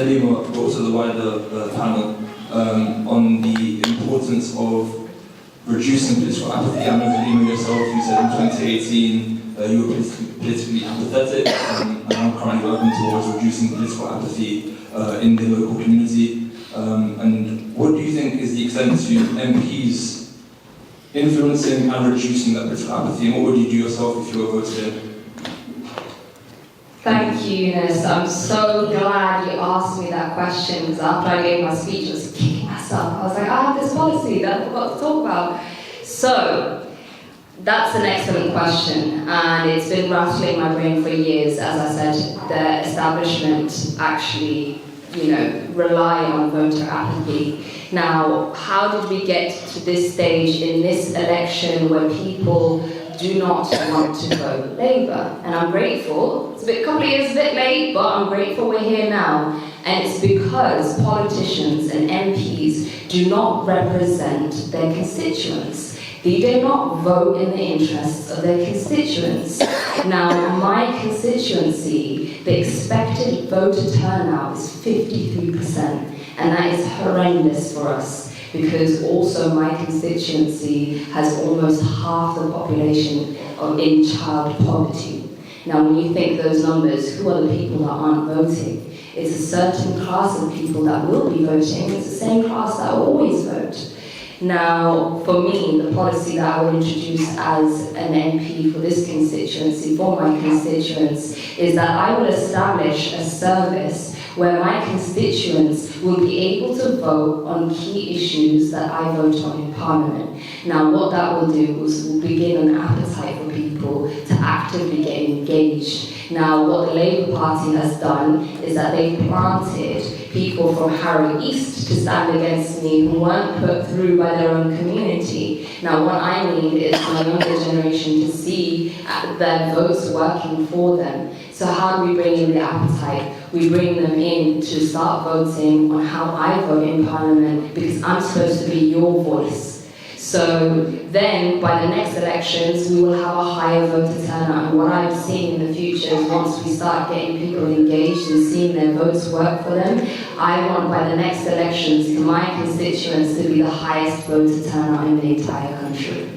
Halima, but also the wider panel, on the importance of reducing political apathy. I know Halima yourself, you said in 2018 you were politically apathetic, and I'm currently working towards reducing political apathy in the local community. And what do you think is the extent to MPs influencing and reducing that political apathy, and what would you do yourself if you were voted in? Thank you, Eunice. I'm so glad you asked me that question, because after I gave my speech, I was kicking myself. I was like, I have this policy that I forgot to talk about. So, that's an excellent question, and it's been rattling my brain for years. As I said, the establishment actually, rely on voter apathy. Now, how did we get to this stage in this election where people do not want to vote Labour? And I'm grateful. It's a couple of years a bit late, but I'm grateful we're here now. And it's because politicians and MPs do not represent their constituents. They do not vote in the interests of their constituents. Now, my constituency, the expected voter turnout is 53%, and that is horrendous for us, because also my constituency has almost half the population in child poverty. Now, when you think those numbers, who are the people that aren't voting? It's a certain class of people that will be voting. It's the same class that will always vote. Now, for me, the policy that I will introduce as an MP for this constituency, for my constituents, is that I will establish a service where my constituents will be able to vote on key issues that I vote on in Parliament. Now, what that will do is will begin an appetite for people to actively get engaged. Now, what the Labour Party has done is that they've planted people from Harrow East to stand against me who weren't put through by their own community. Now, what I need is my younger generation to see their votes working for them. So how do we bring in the appetite? We bring them in to start voting on how I vote in Parliament, because I'm supposed to be your voice. So then, by the next elections, we will have a higher voter turnout. And what I've seen in the future is once we start getting people engaged and seeing their votes work for them, I want by the next elections for my constituents to be the highest voter turnout in the entire country.